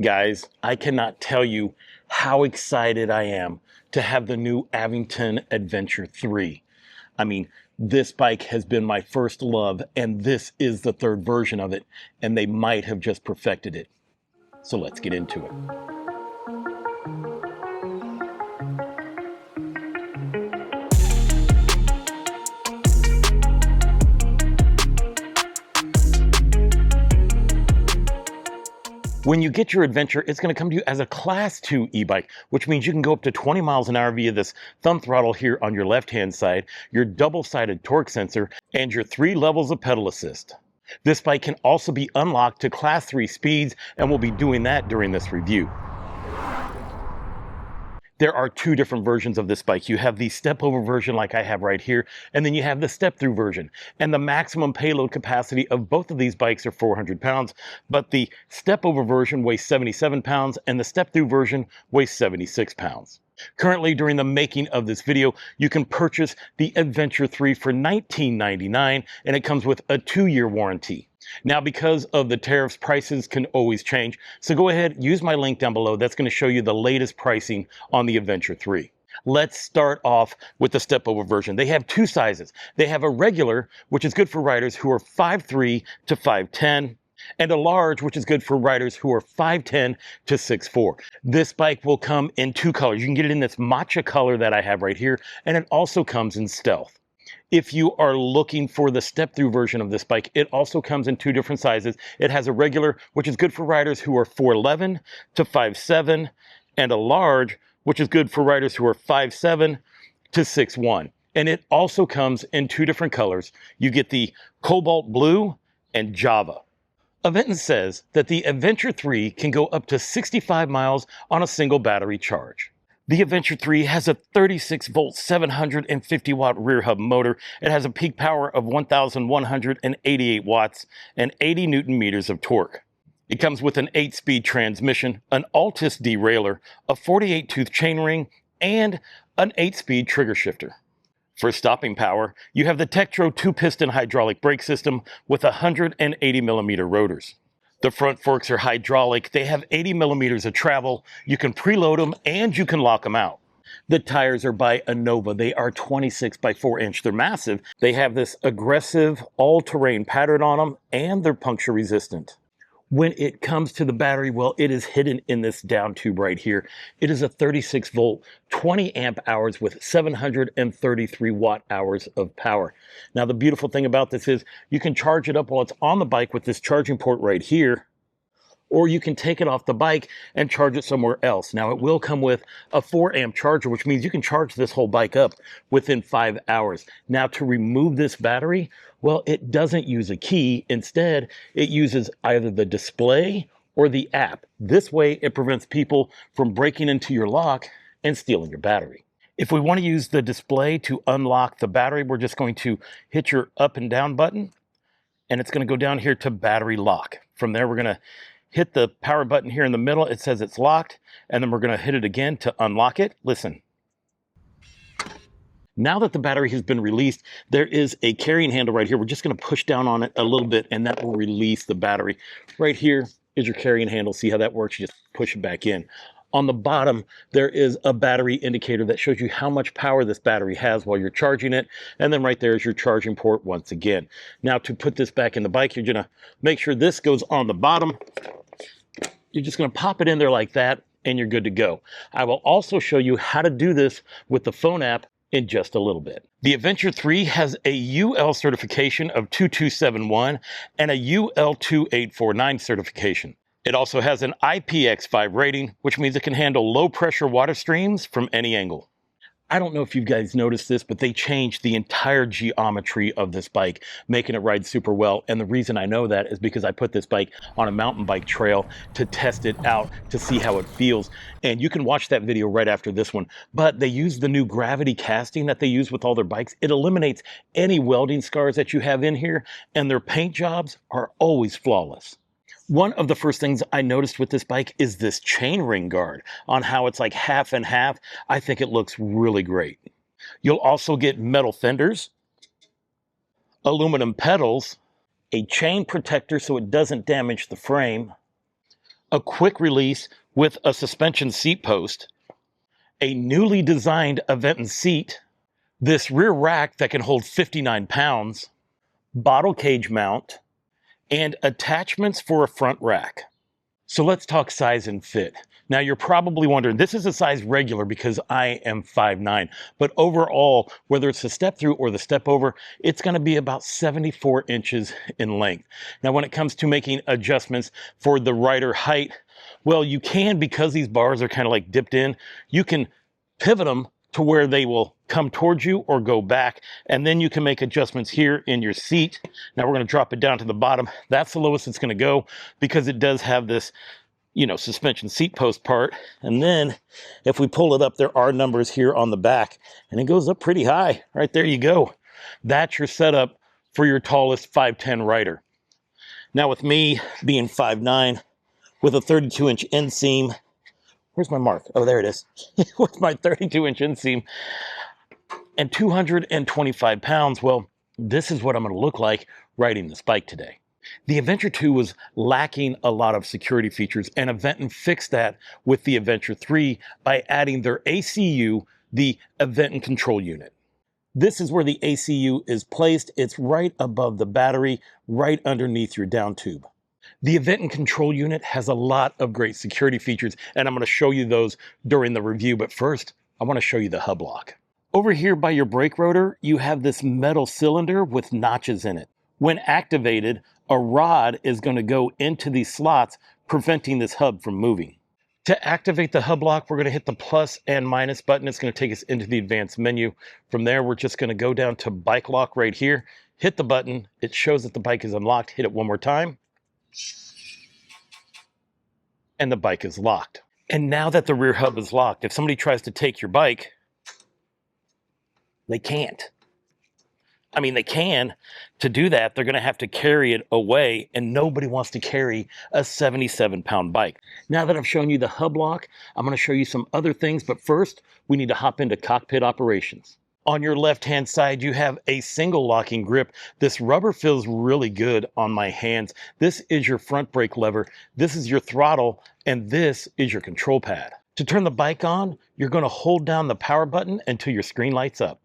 Guys, I cannot tell you how excited I am to have the new Aventon Adventure 3. I mean, this bike has been my first love, and this is the third version of it, and they might have just perfected it. So let's get into it. When you get your Adventure, it's going to come to you as a Class 2 e-bike, which means you can go up to 20 miles an hour via this thumb throttle here on your left-hand side, your double-sided torque sensor, and your 3 levels of pedal assist. This bike can also be unlocked to Class 3 speeds, and we'll be doing that during this review. There are 2 different versions of this bike. You have the step-over version like I have right here, and then you have the step-through version. And the maximum payload capacity of both of these bikes are 400 pounds, but the step-over version weighs 77 pounds, and the step-through version weighs 76 pounds. Currently, during the making of this video, you can purchase the Adventure 3 for $19.99, and it comes with a 2-year warranty. Now, because of the tariffs, prices can always change. So go ahead, use my link down below. That's going to show you the latest pricing on the Adventure 3. Let's start off with the step-over version. They have 2 sizes. They have a regular, which is good for riders who are 5'3" to 5'10", and a large, which is good for riders who are 5'10" to 6'4". This bike will come in 2 colors. You can get it in this matcha color that I have right here, and it also comes in stealth. If you are looking for the step-through version of this bike, it also comes in 2 different sizes. It has a regular, which is good for riders who are 4'11" to 5'7", and a large, which is good for riders who are 5'7" to 6'1". And it also comes in 2 different colors. You get the cobalt blue and Java. Aventon says that the Adventure 3 can go up to 65 miles on a single battery charge. The Adventure 3 has a 36-volt, 750-watt rear hub motor. It has a peak power of 1,188 watts and 80 newton meters of torque. It comes with an 8-speed transmission, an Altus derailleur, a 48-tooth chainring, and an 8-speed trigger shifter. For stopping power, you have the Tektro 2-piston hydraulic brake system with 180mm rotors. The front forks are hydraulic. They have 80 millimeters of travel. You can preload them and you can lock them out. The tires are by Innova. They are 26 by 4 inch. They're massive. They have this aggressive all-terrain pattern on them, and they're puncture resistant. When it comes to the battery, well, it is hidden in this down tube right here. It is a 36 volt, 20 amp hours with 733 watt hours of power. Now, the beautiful thing about this is you can charge it up while it's on the bike with this charging port right here, or you can take it off the bike and charge it somewhere else. Now, it will come with a 4 amp charger, which means you can charge this whole bike up within 5 hours. Now, to remove this battery, well, it doesn't use a key. Instead, it uses either the display or the app. This way, it prevents people from breaking into your lock and stealing your battery. If we want to use the display to unlock the battery, we're just going to hit your up and down button, and it's going to go down here to battery lock. From there, we're going to hit the power button here in the middle. It says it's locked, and then we're going to hit it again to unlock it. Listen. Now that the battery has been released, there is a carrying handle right here. We're just going to push down on it a little bit, and that will release the battery. Right here is your carrying handle. See how that works? You just push it back in. On the bottom, there is a battery indicator that shows you how much power this battery has while you're charging it. And then right there is your charging port once again. Now, to put this back in the bike, you're going to make sure this goes on the bottom. You're just going to pop it in there like that, and you're good to go. I will also show you how to do this with the phone app in just a little bit. The Adventure 3 has a UL certification of 2271 and a UL 2849 certification. It also has an IPX5 rating, which means it can handle low pressure water streams from any angle. I don't know if you guys noticed this, but they changed the entire geometry of this bike, making it ride super well. And the reason I know that is because I put this bike on a mountain bike trail to test it out, to see how it feels. And you can watch that video right after this one. But they use the new gravity casting that they use with all their bikes. It eliminates any welding scars that you have in here, and their paint jobs are always flawless. One of the first things I noticed with this bike is this chainring guard, on how it's like half and half. I think it looks really great. You'll also get metal fenders, aluminum pedals, a chain protector so it doesn't damage the frame, a quick release with a suspension seat post, a newly designed Aventon seat, this rear rack that can hold 59 pounds, bottle cage mount, and attachments for a front rack. So let's talk size and fit. Now you're probably wondering, this is a size regular because I am 5'9", but overall, whether it's the step through or the step over, it's gonna be about 74 inches in length. Now when it comes to making adjustments for the rider height, well, you can, because these bars are kind of like dipped in, you can pivot them to where they will come towards you or go back, and then you can make adjustments here in your seat. Now we're going to drop it down to the bottom. That's the lowest it's going to go because it does have this, suspension seat post part. And then if we pull it up, there are numbers here on the back, and it goes up pretty high. Right there you go. That's your setup for your tallest 5'10" rider. Now with me being 5'9", with a 32-inch inseam, where's my mark? Oh, there it is. With my 32-inch inseam and 225 pounds, well, this is what I'm going to look like riding this bike today. The Adventure 2 was lacking a lot of security features, and Aventon fixed that with the Adventure 3 by adding their ACU, the Aventon Control Unit. This is where the ACU is placed. It's right above the battery, right underneath your down tube. The Aventon Control Unit has a lot of great security features, and I'm going to show you those during the review. But first, I want to show you the hub lock. Over here by your brake rotor, you have this metal cylinder with notches in it. When activated, a rod is going to go into these slots, preventing this hub from moving. To activate the hub lock, we're going to hit the plus and minus button. It's going to take us into the advanced menu. From there, we're just going to go down to bike lock right here, hit the button. It shows that the bike is unlocked. Hit it one more time, and the bike is locked. And now that the rear hub is locked, if somebody tries to take your bike, they can't. I mean, they can. To do that, they're going to have to carry it away, and nobody wants to carry a 77-pound bike. Now that I've shown you the hub lock, I'm going to show you some other things, but first, we need to hop into Cockpit Operations. On your left-hand side, you have a single locking grip. This rubber feels really good on my hands. This is your front brake lever, this is your throttle, and this is your control pad. To turn the bike on, you're going to hold down the power button until your screen lights up.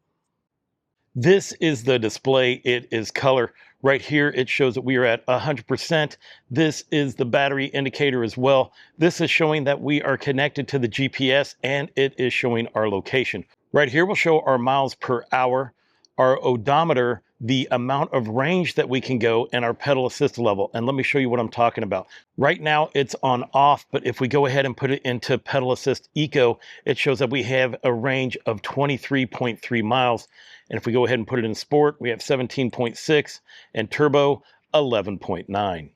This is the display. It is color. Right here, it shows that we are at 100%. This is the battery indicator as well. This is showing that we are connected to the GPS, and it is showing our location. Right here will show our miles per hour, our odometer, the amount of range that we can go, and our pedal assist level. And let me show you what I'm talking about. Right now it's on off, but if we go ahead and put it into pedal assist eco, it shows that we have a range of 23.3 miles. And if we go ahead and put it in sport, we have 17.6, and turbo 11.9.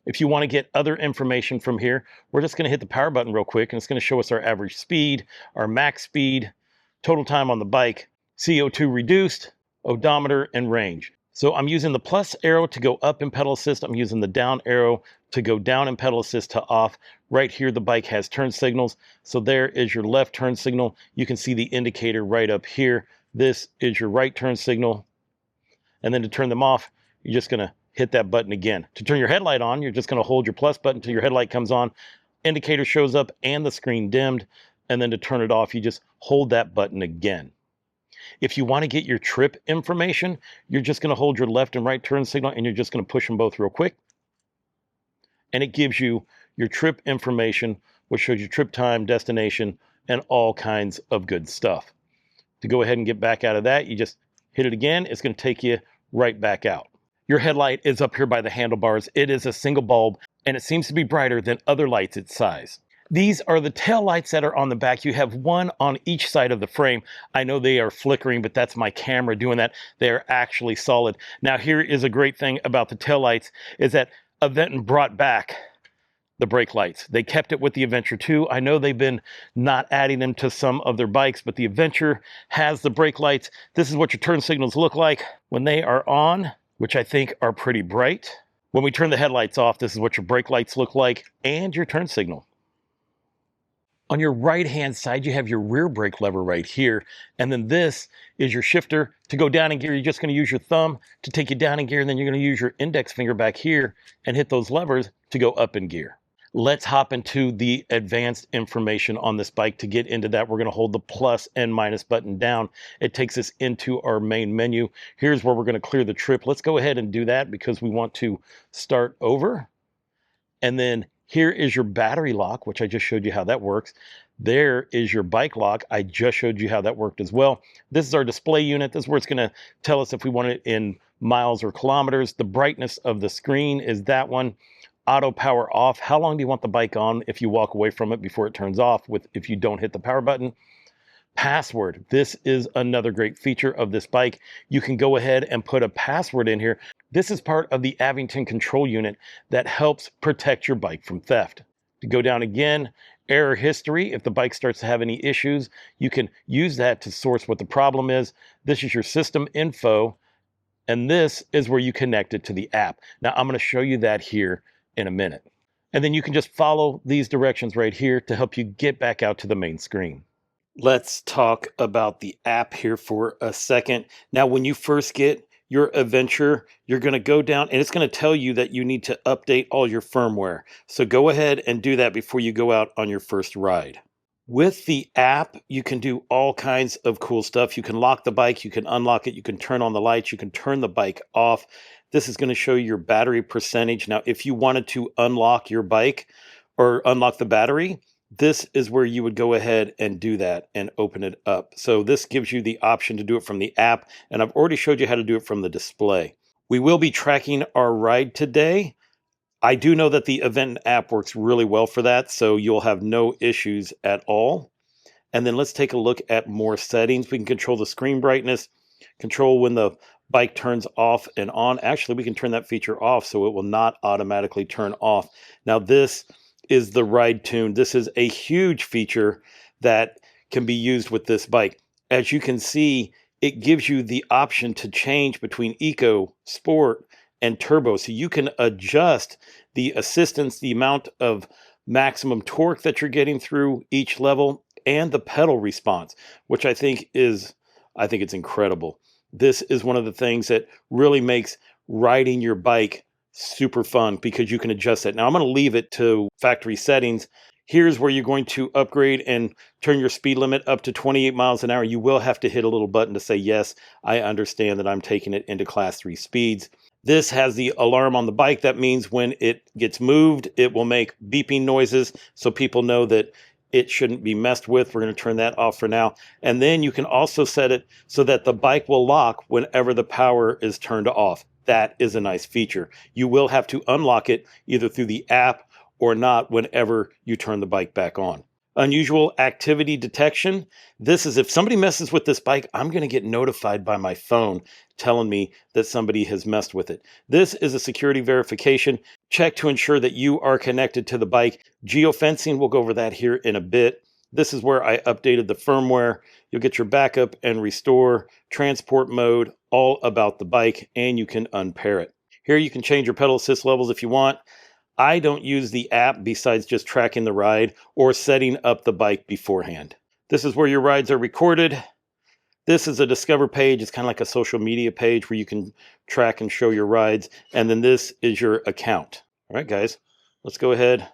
If you want to get other information from here, we're just going to hit the power button real quick, and it's going to show us our average speed, our max speed, total time on the bike, CO2 reduced, odometer, and range. So I'm using the plus arrow to go up in pedal assist. I'm using the down arrow to go down in pedal assist to off. Right here, the bike has turn signals. So there is your left turn signal. You can see the indicator right up here. This is your right turn signal. And then to turn them off, you're just going to hit that button again. To turn your headlight on, you're just going to hold your plus button until your headlight comes on. Indicator shows up and the screen dimmed. And then to turn it off, you just hold that button again. If you want to get your trip information, you're just going to hold your left and right turn signal, and you're just going to push them both real quick. And it gives you your trip information, which shows your trip time, destination, and all kinds of good stuff. To go ahead and get back out of that, you just hit it again. It's going to take you right back out. Your headlight is up here by the handlebars. It is a single bulb, and it seems to be brighter than other lights its size. These are the tail lights that are on the back. You have one on each side of the frame. I know they are flickering, but that's my camera doing that. They are actually solid. Now, here is a great thing about the tail lights is that Aventon brought back the brake lights. They kept it with the Adventure 2. I know they've been not adding them to some of their bikes, but the Adventure has the brake lights. This is what your turn signals look like when they are on, which I think are pretty bright. When we turn the headlights off, this is what your brake lights look like and your turn signal. On your right-hand side, you have your rear brake lever right here. And then this is your shifter. To go down in gear, you're just going to use your thumb to take you down in gear. And then you're going to use your index finger back here and hit those levers to go up in gear. Let's hop into the advanced information on this bike. To get into that, we're going to hold the plus and minus button down. It takes us into our main menu. Here's where we're going to clear the trip. Let's go ahead and do that because we want to start over. And then here is your battery lock, which I just showed you how that works. There is your bike lock. I just showed you how that worked as well. This is our display unit. This is where it's going to tell us if we want it in miles or kilometers. The brightness of the screen is that one. Auto power off. How long do you want the bike on if you walk away from it before it turns off if you don't hit the power button? Password. This is another great feature of this bike. You can go ahead and put a password in here. This is part of the Aventon control unit that helps protect your bike from theft. To go down again, error history. If the bike starts to have any issues, you can use that to source what the problem is. This is your system info, and this is where you connect it to the app. Now I'm going to show you that here in a minute. And then you can just follow these directions right here to help you get back out to the main screen. Let's talk about the app here for a second. Now, when you first get your Adventure, you're going to go down and it's going to tell you that you need to update all your firmware. So go ahead and do that before you go out on your first ride. With the app, you can do all kinds of cool stuff. You can lock the bike, you can unlock it, you can turn on the lights, you can turn the bike off. This is going to show you your battery percentage. Now, if you wanted to unlock your bike or unlock the battery, this is where you would go ahead and do that and open it up. So this gives you the option to do it from the app, and I've already showed you how to do it from the display. We will be tracking our ride today. I do know that the Aventon app works really well for that, so you'll have no issues at all. And then let's take a look at more settings. We can control the screen brightness, control when the bike turns off and on. Actually, we can turn that feature off so it will not automatically turn off. Now, this is the ride tune. This is a huge feature that can be used with this bike. As you can see, it gives you the option to change between eco, sport, and turbo. So you can adjust the assistance, the amount of maximum torque that you're getting through each level, and the pedal response, which I think it's incredible. This is one of the things that really makes riding your bike super fun because you can adjust it. Now I'm going to leave it to factory settings. Here's where you're going to upgrade and turn your speed limit up to 28 miles an hour. You will have to hit a little button to say, yes, I understand that I'm taking it into class 3 speeds. This has the alarm on the bike. That means when it gets moved, it will make beeping noises so people know that it shouldn't be messed with. We're going to turn that off for now. And then you can also set it so that the bike will lock whenever the power is turned off. That is a nice feature. You will have to unlock it either through the app or not whenever you turn the bike back on. Unusual activity detection. This is if somebody messes with this bike, I'm going to get notified by my phone telling me that somebody has messed with it. This is a security verification. Check to ensure that you are connected to the bike. Geofencing, we'll go over that here in a bit. This is where I updated the firmware. You'll get your backup and restore, transport mode, all about the bike, and you can unpair it. Here you can change your pedal assist levels if you want. I don't use the app besides just tracking the ride or setting up the bike beforehand. This is where your rides are recorded. This is a Discover page. It's kind of like a social media page where you can track and show your rides. And then this is your account. All right, guys, let's go ahead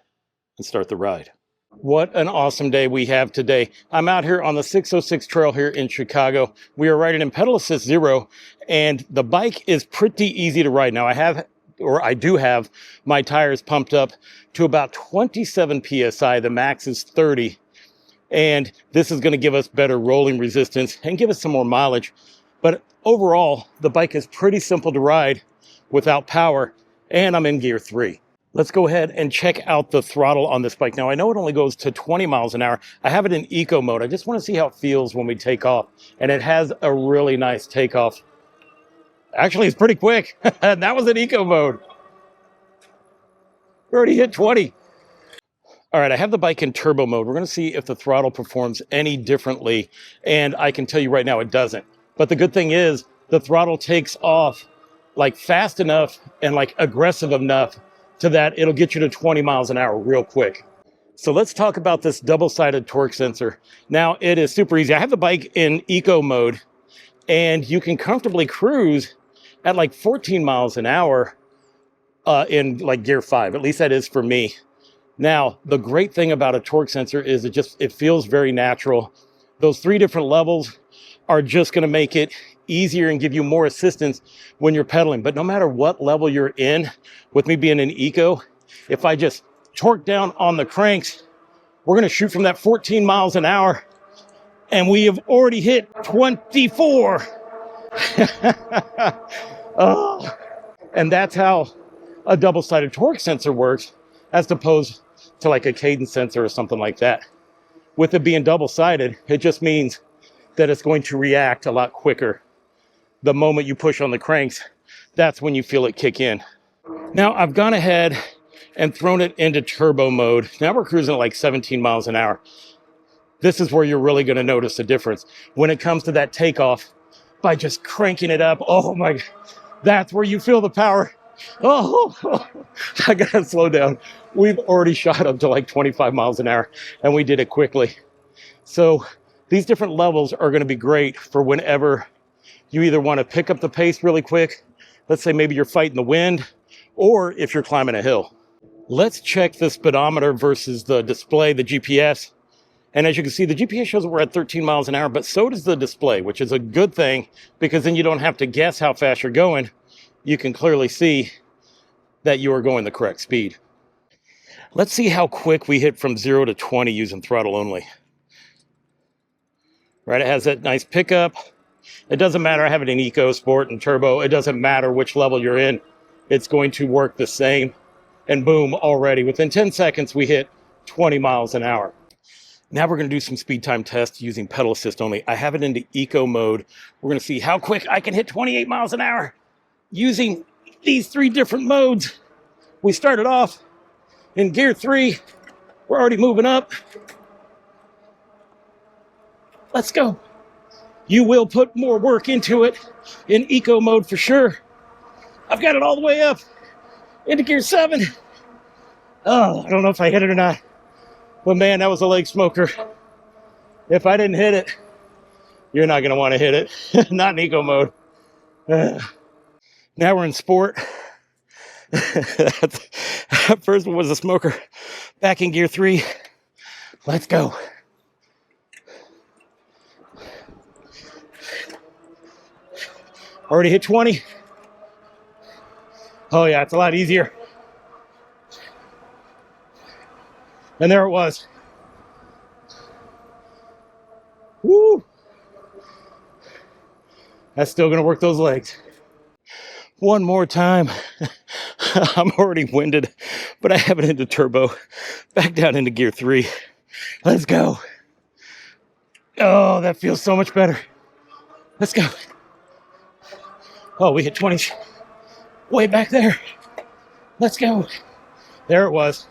and start the ride. What an awesome day we have today. I'm out here on the 606 trail here in Chicago. We are riding in pedal assist 0, and the bike is pretty easy to ride. Now I do have my tires pumped up to about 27 PSI. The max is 30. And this is going to give us better rolling resistance and give us some more mileage. But overall, the bike is pretty simple to ride without power, and I'm in gear 3. Let's go ahead and check out the throttle on this bike. Now, I know it only goes to 20 miles an hour. I have it in eco mode. I just want to see how it feels when we take off. And it has a really nice takeoff. Actually, it's pretty quick. That was in eco mode. We already hit 20. All right, I have the bike in turbo mode. We're going to see if the throttle performs any differently. And I can tell you right now it doesn't. But the good thing is the throttle takes off like fast enough and like aggressive enough to that it'll get you to 20 miles an hour real quick. So let's talk about this double-sided torque sensor. Now, it is super easy. I have the bike in eco mode, and you can comfortably cruise at like 14 miles an hour in like gear 5. At least that is for me. Now, the great thing about a torque sensor is it feels very natural. Those 3 different levels are just going to make it easier and give you more assistance when you're pedaling. But no matter what level you're in, with me being an eco, if I just torque down on the cranks, we're going to shoot from that 14 miles an hour, and we have already hit 24. Oh, and that's how a double-sided torque sensor works, as opposed to like a cadence sensor or something like that. With it being double-sided, it just means that it's going to react a lot quicker. The moment you push on the cranks, that's when you feel it kick in. Now, I've gone ahead and thrown it into turbo mode. Now we're cruising at like 17 miles an hour. This is where you're really going to notice the difference when it comes to that takeoff by just cranking it up. Oh my, that's where you feel the power. Oh, I gotta slow down. We've already shot up to like 25 miles an hour, and we did it quickly. So these different levels are going to be great for whenever you either want to pick up the pace really quick. Let's say maybe you're fighting the wind, or if you're climbing a hill. Let's check the speedometer versus the display, the GPS. And as you can see, the GPS shows that we're at 13 miles an hour, but so does the display, which is a good thing, because then you don't have to guess how fast you're going. You can clearly see that you are going the correct speed. Let's see how quick we hit from 0 to 20 using throttle only. Right, it has that nice pickup. It doesn't matter, I have it in Eco, Sport, and Turbo. It doesn't matter which level you're in. It's going to work the same. And boom, already within 10 seconds, we hit 20 miles an hour. Now we're going to do some speed time tests using pedal assist only. I have it into Eco mode. We're going to see how quick I can hit 28 miles an hour using these 3 different modes. We started off in gear 3. We're already moving up. Let's go. You will put more work into it in Eco mode for sure. I've got it all the way up into gear 7. Oh, I don't know if I hit it or not. But man, that was a leg smoker. If I didn't hit it, you're not going to want to hit it. Not in Eco mode. Now we're in Sport. That first one was a smoker. Back in gear 3. Let's go. Already hit 20. Oh yeah, it's a lot easier. And there it was. Woo! That's still gonna work those legs. One more time. I'm already winded, but I have it into turbo. Back down into gear 3. Let's go. Oh, that feels so much better. Let's go. Oh, we hit 20. Way back there. Let's go. There it was.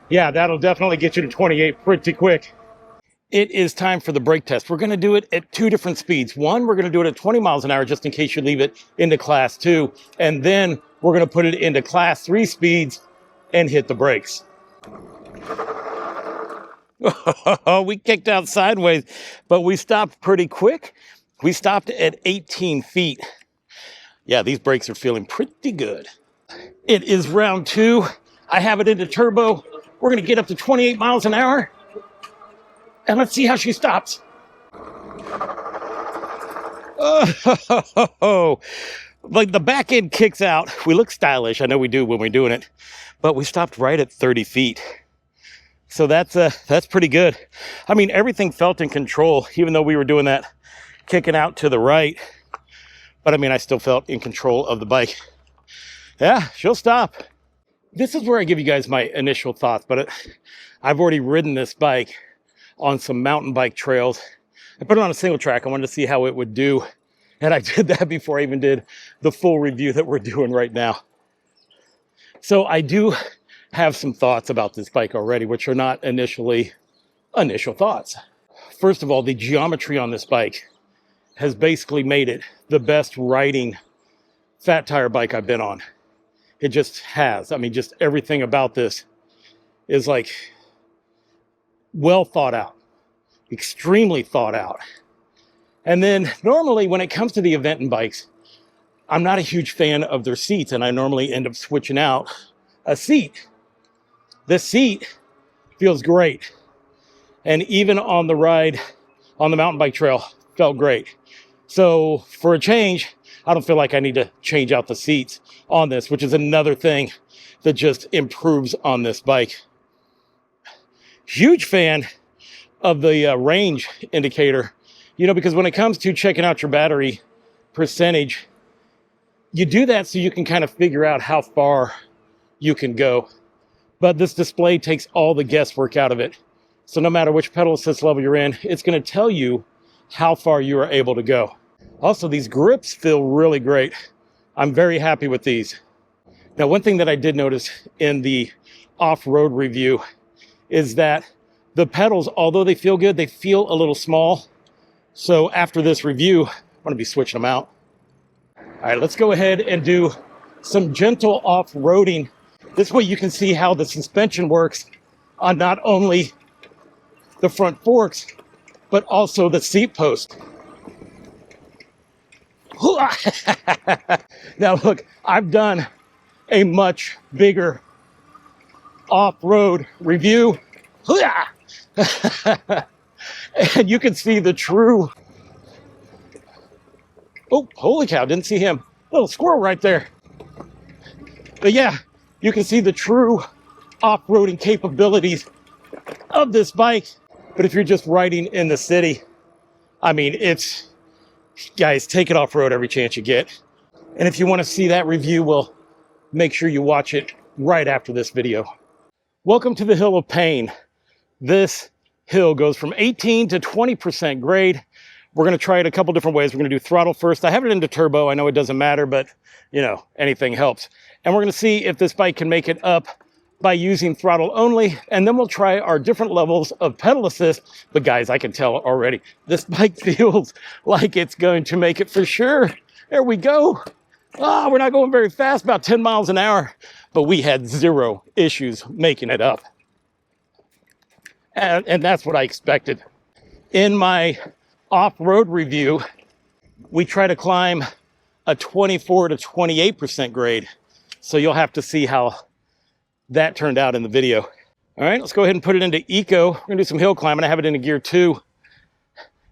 Yeah, that'll definitely get you to 28 pretty quick. It is time for the brake test. We're going to do it at 2 different speeds. One, we're going to do it at 20 miles an hour just in case you leave it into class 2. And then we're going to put it into class 3 speeds and hit the brakes. Oh, we kicked out sideways, but we stopped pretty quick. We stopped at 18 feet. Yeah, these brakes are feeling pretty good. It is round 2. I have it into turbo. We're going to get up to 28 miles an hour. And let's see how she stops. Oh, like the back end kicks out. We look stylish. I know we do when we're doing it. But we stopped right at 30 feet. So that's pretty good. I mean, everything felt in control, even though we were doing that kicking out to the right. But I mean, I still felt in control of the bike. Yeah, she'll stop. This is where I give you guys my initial thoughts, but I've already ridden this bike on some mountain bike trails. I put it on a single track. I wanted to see how it would do. And I did that before I even did the full review that we're doing right now. So I do have some thoughts about this bike already, which are not initial thoughts. First of all, the geometry on this bike has basically made it the best riding fat tire bike I've been on. It just has. I mean, just everything about this is like well thought out, extremely thought out. And then normally when it comes to the Aventon bikes, I'm not a huge fan of their seats, and I normally end up switching out a seat. This seat feels great. And even on the ride on the mountain bike trail, felt great. So for a change, I don't feel like I need to change out the seats on this, which is another thing that just improves on this bike. Huge fan of the range indicator, you know, because when it comes to checking out your battery percentage, you do that so you can kind of figure out how far you can go. But this display takes all the guesswork out of it. So no matter which pedal assist level you're in, it's going to tell you how far you are able to go. Also, these grips feel really great. I'm very happy with these. Now, one thing that I did notice in the off-road review is that the pedals, although they feel good, they feel a little small. So after this review, I'm going to be switching them out. All right, let's go ahead and do some gentle off-roading. This way you can see how the suspension works on not only the front forks, but also the seat post. Now look, I've done a much bigger off-road review. And you can see the true, oh, holy cow, didn't see him. Little squirrel right there. But yeah, you can see the true off-roading capabilities of this bike. But if you're just riding in the city, I mean, it's, guys, take it off-road every chance you get. And if you want to see that review, well, make sure you watch it right after this video. Welcome to the Hill of Pain. This hill goes from 18 to 20% grade. We're going to try it a couple different ways. We're going to do throttle first. I have it into turbo. I know it doesn't matter, but, you know, anything helps. And we're going to see if this bike can make it up by using throttle only, and then we'll try our different levels of pedal assist. But guys, I can tell already, this bike feels like it's going to make it for sure. There we go. Ah, we're not going very fast, about 10 miles an hour, but we had zero issues making it up. And that's what I expected. In my off-road review, we try to climb a 24 to 28% grade. So you'll have to see how that turned out in the video. All right, let's go ahead and put it into eco. We're gonna do some hill climbing. I have it into gear 2.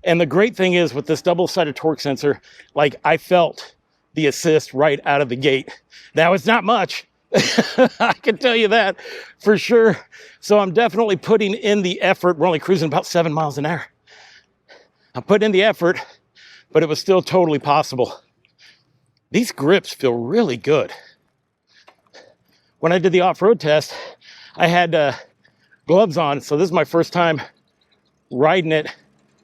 And the great thing is with this double-sided torque sensor, like I felt the assist right out of the gate. Now it's not much, I can tell you that for sure. So I'm definitely putting in the effort. We're only cruising about 7 miles an hour. I'm putting in the effort, but it was still totally possible. These grips feel really good. When I did the off-road test, I had gloves on, so this is my first time riding it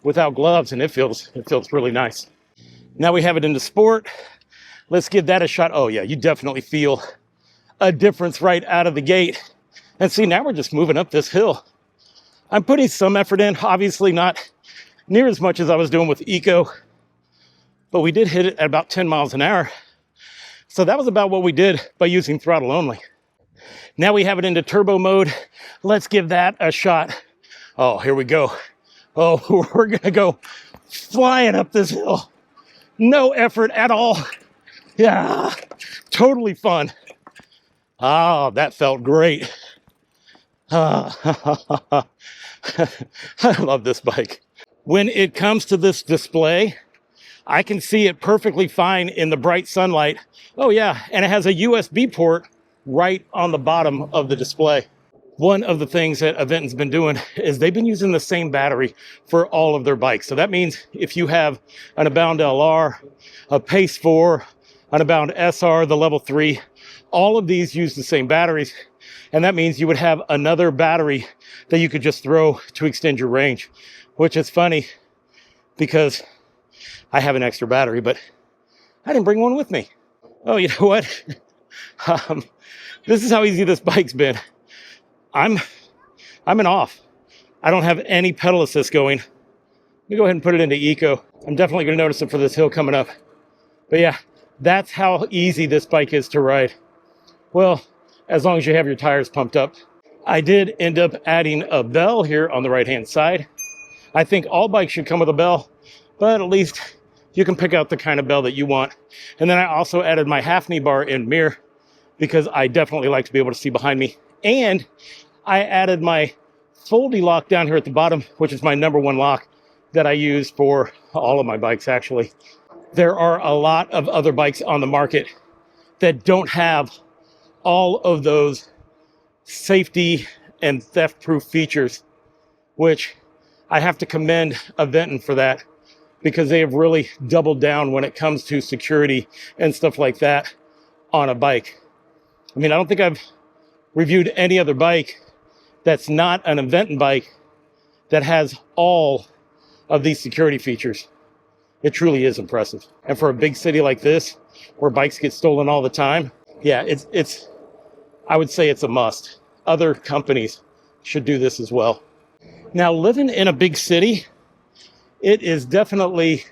without gloves, and it feels really nice. Now we have it into sport. Let's give that a shot. Oh yeah, you definitely feel a difference right out of the gate. And see, now we're just moving up this hill. I'm putting some effort in, obviously not near as much as I was doing with eco, but we did hit it at about 10 miles an hour. So that was about what we did by using throttle only. Now we have it into turbo mode. Let's give that a shot. Oh, here we go. Oh, we're gonna go flying up this hill. No effort at all. Yeah, totally fun. Oh, that felt great. I love this bike. When it comes to this display, I can see it perfectly fine in the bright sunlight. Oh yeah, and it has a USB port right on the bottom of the display. One of the things that Aventon's been doing is they've been using the same battery for all of their bikes. So that means if you have an Abound LR, a Pace 4, an Abound SR, the level 3, all of these use the same batteries. And that means you would have another battery that you could just throw to extend your range, which is funny because I have an extra battery, but I didn't bring one with me. Oh, you know what? This is how easy this bike's been. I'm in off. I don't have any pedal assist going. Let me go ahead and put it into eco. I'm definitely going to notice it for this hill coming up. But yeah, that's how easy this bike is to ride. Well, as long as you have your tires pumped up. I did end up adding a bell here on the right-hand side. I think all bikes should come with a bell, but at least you can pick out the kind of bell that you want. And then I also added my half-knee bar and mirror because I definitely like to be able to see behind me. And I added my foldy lock down here at the bottom, which is my #1 lock that I use for all of my bikes, actually. There are a lot of other bikes on the market that don't have all of those safety and theft-proof features, which I have to commend Aventon for that, because they have really doubled down when it comes to security and stuff like that on a bike. I mean, I don't think I've reviewed any other bike that's not an Aventon bike that has all of these security features. It truly is impressive. And for a big city like this, where bikes get stolen all the time, yeah, it's I would say it's a must. Other companies should do this as well. Now, living in a big city, it is definitely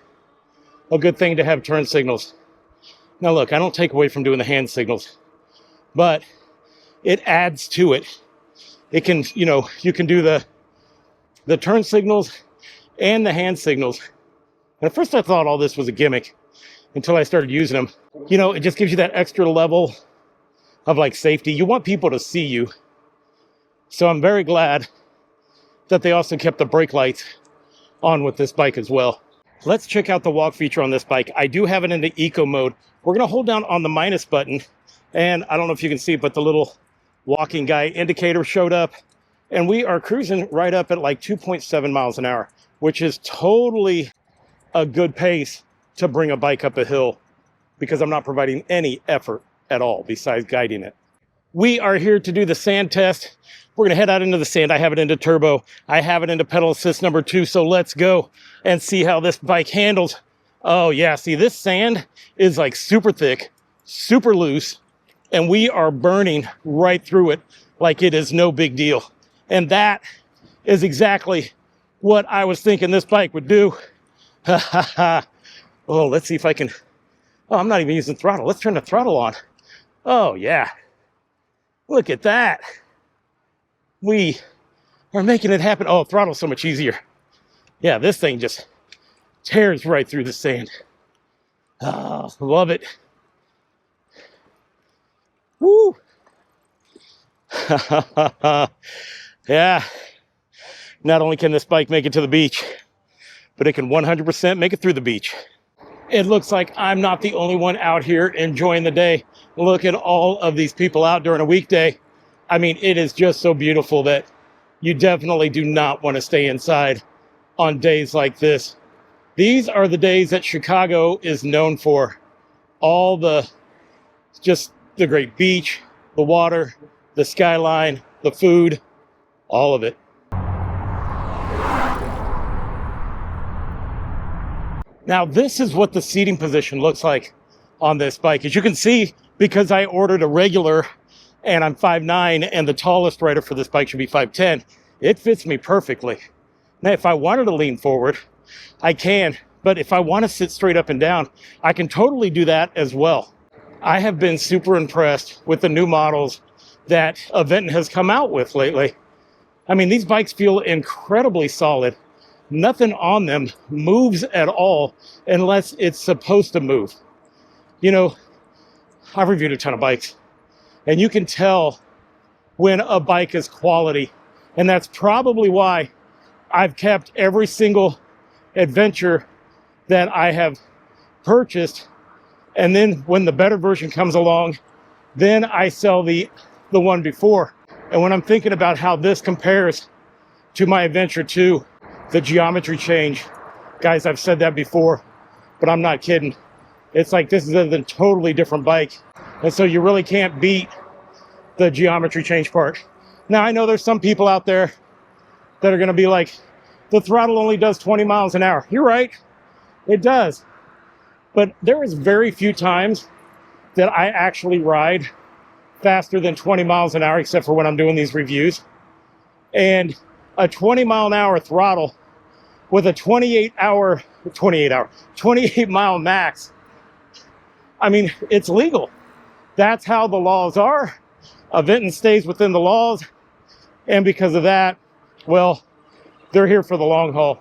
a good thing to have turn signals. Now look, I don't take away from doing the hand signals, but it adds to it. It can, you know, you can do the turn signals and the hand signals. And at first I thought all this was a gimmick until I started using them. You know, it just gives you that extra level of like safety. You want people to see you. So I'm very glad that they also kept the brake lights on with this bike as well. Let's check out the walk feature on this bike. I do have it into eco mode. We're gonna hold down on the minus button, and I don't know if you can see, but the little walking guy indicator showed up, and we are cruising right up at like 2.7 miles an hour, which is totally a good pace to bring a bike up a hill, because I'm not providing any effort at all besides guiding it. We are here to do the sand test. We're gonna head out into the sand. I have it into turbo. I have it into pedal assist #2. So let's go and see how this bike handles. Oh yeah, see, this sand is like super thick, super loose, and we are burning right through it like it is no big deal. And that is exactly what I was thinking this bike would do. Ha ha ha. Oh, let's see if I can. Oh, I'm not even using throttle. Let's turn the throttle on. Oh yeah. Look at that. We are making it happen. Oh, throttle's so much easier. Yeah, this thing just tears right through the sand. Oh, love it. Woo. Yeah. Not only can this bike make it to the beach, but it can 100% make it through the beach. It looks like I'm not the only one out here enjoying the day. Look at all of these people out during a weekday. I mean, it is just so beautiful that you definitely do not want to stay inside on days like this. These are the days that Chicago is known for. All just the great beach, the water, the skyline, the food, all of it. Now, this is what the seating position looks like on this bike. As you can see, because I ordered a regular and I'm 5'9", and the tallest rider for this bike should be 5'10", it fits me perfectly. Now, if I wanted to lean forward, I can, but if I want to sit straight up and down, I can totally do that as well. I have been super impressed with the new models that Aventon has come out with lately. I mean, these bikes feel incredibly solid. Nothing on them moves at all unless it's supposed to move. You know, I've reviewed a ton of bikes, and you can tell when a bike is quality. And that's probably why I've kept every single adventure that I have purchased. And then when the better version comes along, then I sell the one before. And when I'm thinking about how this compares to my Adventure 2, the geometry change, guys, I've said that before, but I'm not kidding. It's like this is a totally different bike. And so you really can't beat the geometry change part. Now, I know there's some people out there that are gonna be like, the throttle only does 20 miles an hour. You're right, it does. But there is very few times that I actually ride faster than 20 miles an hour, except for when I'm doing these reviews. And a 20 mile an hour throttle with a 28 mile max, I mean, it's legal. That's how the laws are. Aventon stays within the laws. And because of that, well, they're here for the long haul.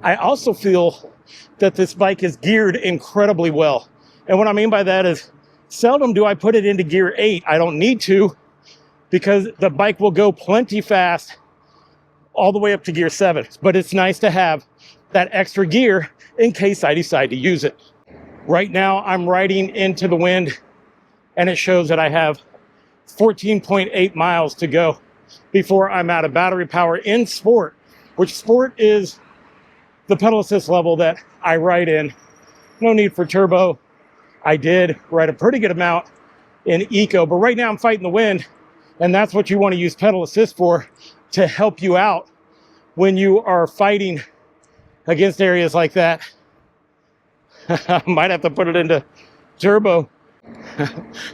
I also feel that this bike is geared incredibly well. And what I mean by that is, seldom do I put it into gear 8. I don't need to, because the bike will go plenty fast all the way up to gear 7. But it's nice to have that extra gear in case I decide to use it. Right now, I'm riding into the wind, and it shows that I have 14.8 miles to go before I'm out of battery power in sport, which sport is the pedal assist level that I ride in. No need for turbo. I did ride a pretty good amount in eco, but right now I'm fighting the wind, and that's what you want to use pedal assist for, to help you out when you are fighting against areas like that. I might have to put it into turbo.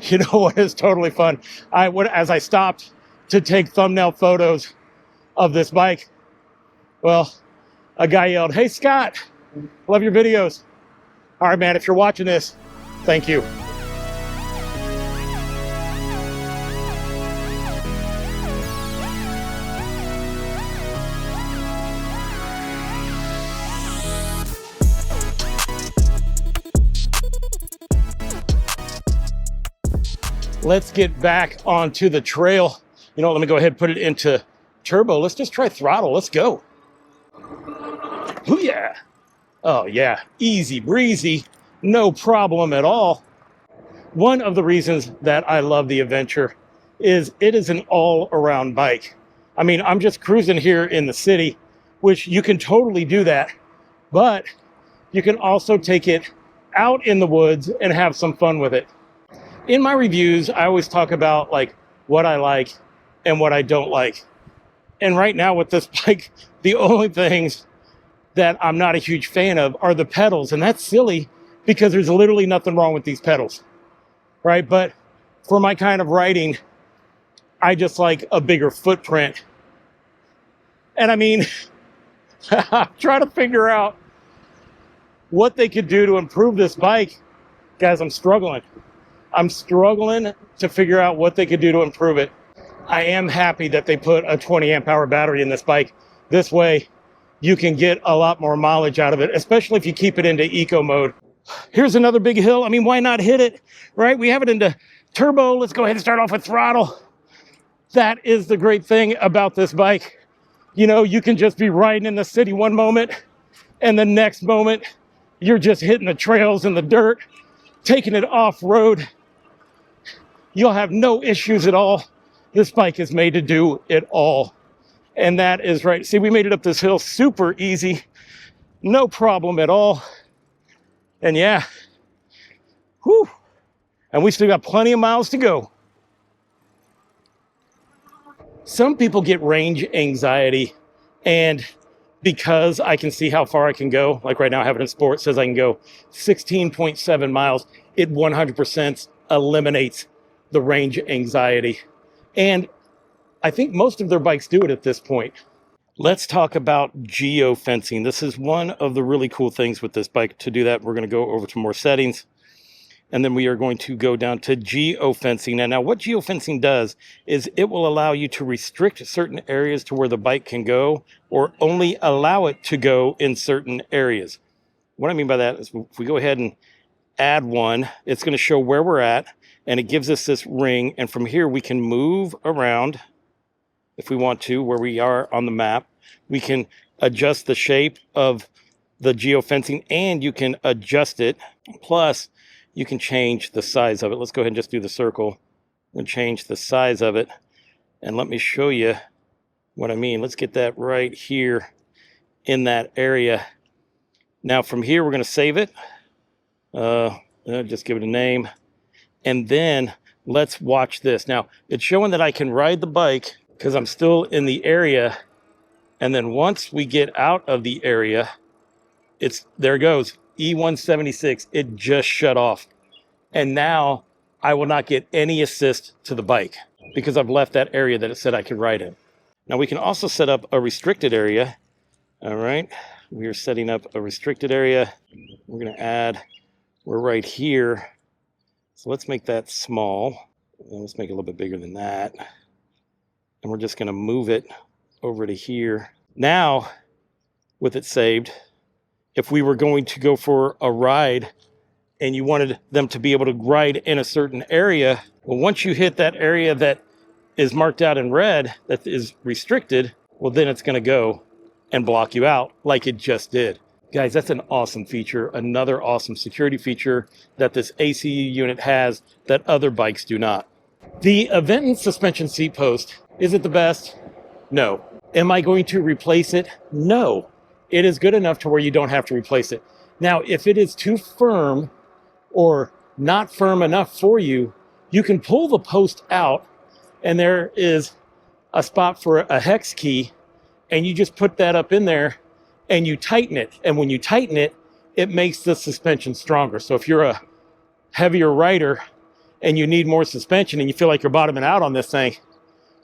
You know what is totally fun? As I stopped to take thumbnail photos of this bike, well, a guy yelled, "Hey Scott, love your videos." All right, man, if you're watching this, thank you. Let's get back onto the trail. You know, let me go ahead and put it into turbo. Let's just try throttle. Let's go. Ooh, yeah. Oh, yeah. Easy breezy. No problem at all. One of the reasons that I love the Aventure is it is an all-around bike. I mean, I'm just cruising here in the city, which you can totally do that, but you can also take it out in the woods and have some fun with it. In my reviews, I always talk about like what I like and what I don't like. And right now with this bike, the only things that I'm not a huge fan of are the pedals. And that's silly because there's literally nothing wrong with these pedals, right? But for my kind of riding, I just like a bigger footprint. And I mean, I'm trying to figure out what they could do to improve this bike. Guys, I'm struggling to figure out what they could do to improve it. I am happy that they put a 20 amp hour battery in this bike. This way you can get a lot more mileage out of it, especially if you keep it into eco mode. Here's another big hill. I mean, why not hit it, right? We have it into turbo. Let's go ahead and start off with throttle. That is the great thing about this bike. You know, you can just be riding in the city one moment, and the next moment you're just hitting the trails and the dirt, taking it off road. You'll have no issues at all. This bike is made to do it all. And that is right. See, we made it up this hill super easy. No problem at all. And yeah, whew. And we still got plenty of miles to go. Some people get range anxiety, and because I can see how far I can go, like right now I have it in sport, says I can go 16.7 miles, it 100% eliminates the range anxiety. And I think most of their bikes do it at this point. Let's talk about geofencing. This is one of the really cool things with this bike. To do that, we're going to go over to more settings, and then we are going to go down to geofencing. Now what geofencing does is it will allow you to restrict certain areas to where the bike can go, or only allow it to go in certain areas. What I mean by that is if we go ahead and add one, it's going to show where we're at, and it gives us this ring, and from here we can move around if we want to where we are on the map. We can adjust the shape of the geofencing, and you can adjust it. Plus, you can change the size of it. Let's go ahead and just do the circle and change the size of it. And let me show you what I mean. Let's get that right here in that area. Now from here, we're going to save it. Just give it a name. And then let's watch this. Now, it's showing that I can ride the bike because I'm still in the area. And then once we get out of the area, there it goes, E176. It just shut off. And now I will not get any assist to the bike because I've left that area that it said I could ride in. Now we can also set up a restricted area. All right, we are setting up a restricted area. We're going to add, we're right here. So let's make that small. Let's make it a little bit bigger than that. And we're just going to move it over to here. Now, with it saved, if we were going to go for a ride and you wanted them to be able to ride in a certain area, well, once you hit that area that is marked out in red, that is restricted, well, then it's going to go and block you out like it just did. Guys, that's an awesome feature. Another awesome security feature that this ACU unit has that other bikes do not. The Aventon suspension seat post, is it the best? No. Am I going to replace it? No. It is good enough to where you don't have to replace it. Now, if it is too firm or not firm enough for you, you can pull the post out and there is a spot for a hex key, and you just put that up in there and you tighten it. And when you tighten it, it makes the suspension stronger. So if you're a heavier rider and you need more suspension and you feel like you're bottoming out on this thing,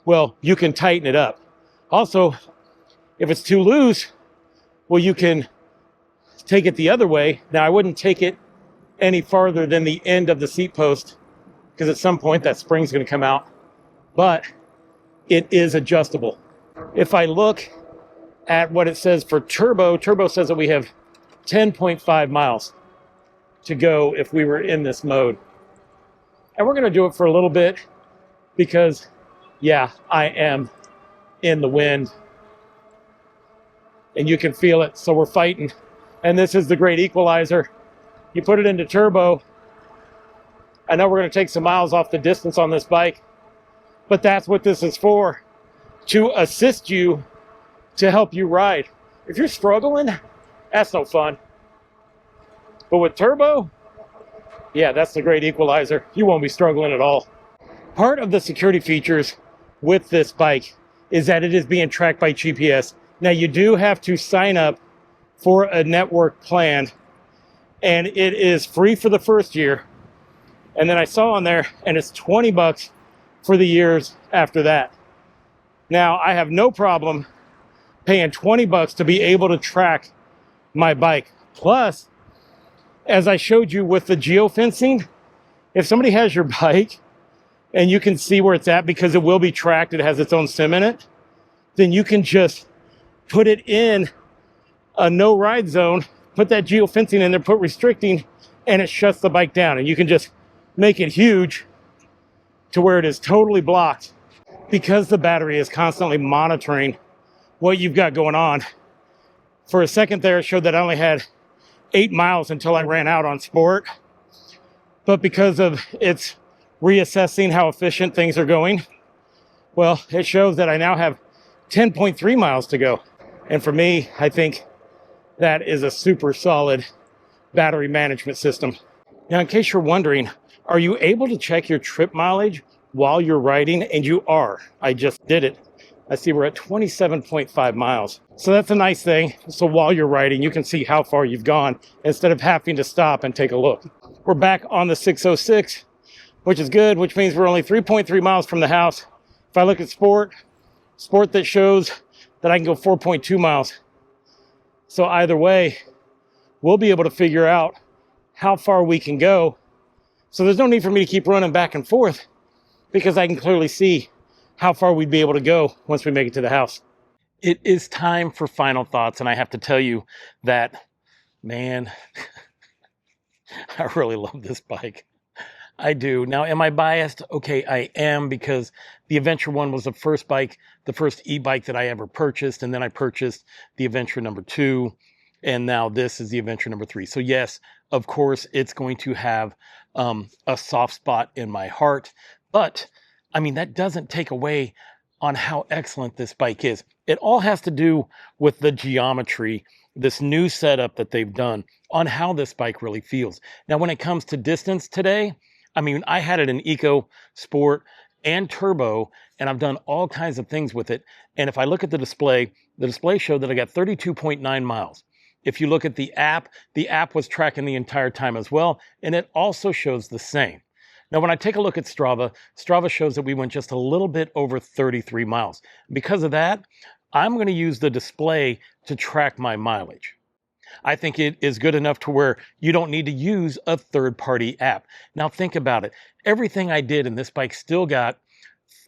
well, you can tighten it up. Also, if it's too loose, well, you can take it the other way. Now, I wouldn't take it any farther than the end of the seat post because at some point that spring's going to come out, but it is adjustable. If I look at what it says for turbo, turbo says that we have 10.5 miles to go if we were in this mode. And we're going to do it for a little bit because, yeah, I am in the wind and you can feel it. So we're fighting. And this is the great equalizer. You put it into turbo. I know we're going to take some miles off the distance on this bike, but that's what this is for, to assist you, to help you ride. If you're struggling, that's no fun. But with turbo, yeah, that's the great equalizer. You won't be struggling at all. Part of the security features with this bike is that it is being tracked by GPS. Now, you do have to sign up for a network plan, and it is free for the first year. And then I saw on there, and it's $20 for the years after that. Now, I have no problem paying $20 to be able to track my bike. Plus, as I showed you with the geofencing, if somebody has your bike and you can see where it's at because it will be tracked, it has its own sim in it, then you can just put it in a no ride zone, put that geofencing in there, put restricting, and it shuts the bike down. And you can just make it huge to where it is totally blocked because the battery is constantly monitoring what you've got going on. For a second there, it showed that I only had 8 miles until I ran out on sport. But because of its reassessing how efficient things are going, well, it shows that I now have 10.3 miles to go. And for me, I think that is a super solid battery management system. Now, in case you're wondering, are you able to check your trip mileage while you're riding? And you are. I just did it. I see we're at 27.5 miles. So that's a nice thing. So while you're riding, you can see how far you've gone instead of having to stop and take a look. We're back on the 606, which is good, which means we're only 3.3 miles from the house. If I look at sport that shows that I can go 4.2 miles. So either way, we'll be able to figure out how far we can go. So there's no need for me to keep running back and forth because I can clearly see how far we'd be able to go once we make it to the house. It is time for final thoughts, and I have to tell you that, man, I really love this bike. I do. Now, am I biased? Okay, I am, because the Adventure 1 was the first bike, the first e-bike that I ever purchased, and then I purchased the Adventure number 2, and now this is the Adventure number 3. So yes, of course, it's going to have a soft spot in my heart, but I mean, that doesn't take away on how excellent this bike is. It all has to do with the geometry, this new setup that they've done on how this bike really feels. Now, when it comes to distance today, I mean, I had it in Eco, Sport, and Turbo, and I've done all kinds of things with it. And if I look at the display showed that I got 32.9 miles. If you look at the app was tracking the entire time as well, and it also shows the same. Now, when I take a look at Strava shows that we went just a little bit over 33 miles. Because of that, I'm going to use the display to track my mileage. I think it is good enough to where you don't need to use a third-party app. Now, think about it. Everything I did in this bike still got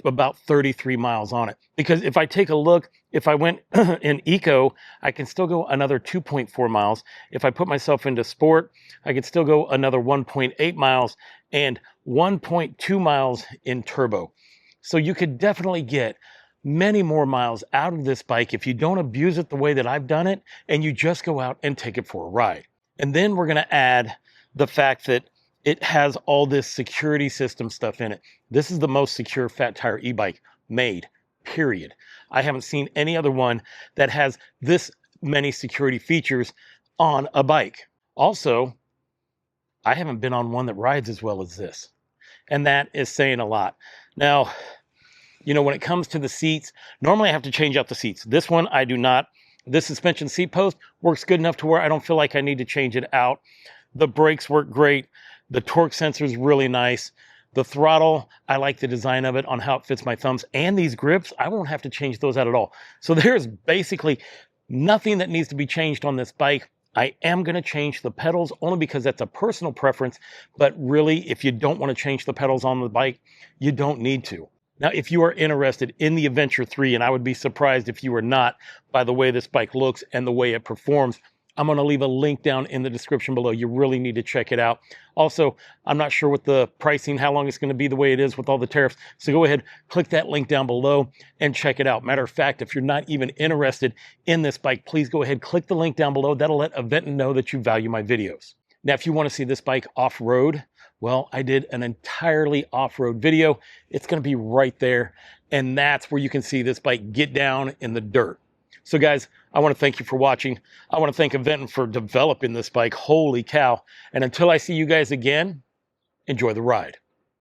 about 33 miles on it. Because if I take a look, if I went in Eco, I can still go another 2.4 miles. If I put myself into Sport, I could still go another 1.8 miles and 1.2 miles in Turbo. So you could definitely get many more miles out of this bike if you don't abuse it the way that I've done it, and you just go out and take it for a ride. And then we're going to add the fact that it has all this security system stuff in it. This is the most secure fat tire e-bike made, period. I haven't seen any other one that has this many security features on a bike. Also, I haven't been on one that rides as well as this. And that is saying a lot. Now, you know, when it comes to the seats, normally I have to change out the seats. This one, I do not. This suspension seat post works good enough to where I don't feel like I need to change it out. The brakes work great. The torque sensor is really nice. The throttle, I like the design of it on how it fits my thumbs. And these grips, I won't have to change those out at all. So there's basically nothing that needs to be changed on this bike. I am going to change the pedals only because that's a personal preference. But really, if you don't want to change the pedals on the bike, you don't need to. Now, if you are interested in the Aventure 3, and I would be surprised if you are not by the way this bike looks and the way it performs, I'm going to leave a link down in the description below. You really need to check it out. Also, I'm not sure what the pricing, how long it's going to be the way it is with all the tariffs. So go ahead, click that link down below and check it out. Matter of fact, if you're not even interested in this bike, please go ahead, click the link down below. That'll let Aventon know that you value my videos. Now, if you want to see this bike off-road, well, I did an entirely off-road video. It's going to be right there. And that's where you can see this bike get down in the dirt. So guys, I want to thank you for watching. I want to thank Aventon for developing this bike. Holy cow. And until I see you guys again, enjoy the ride.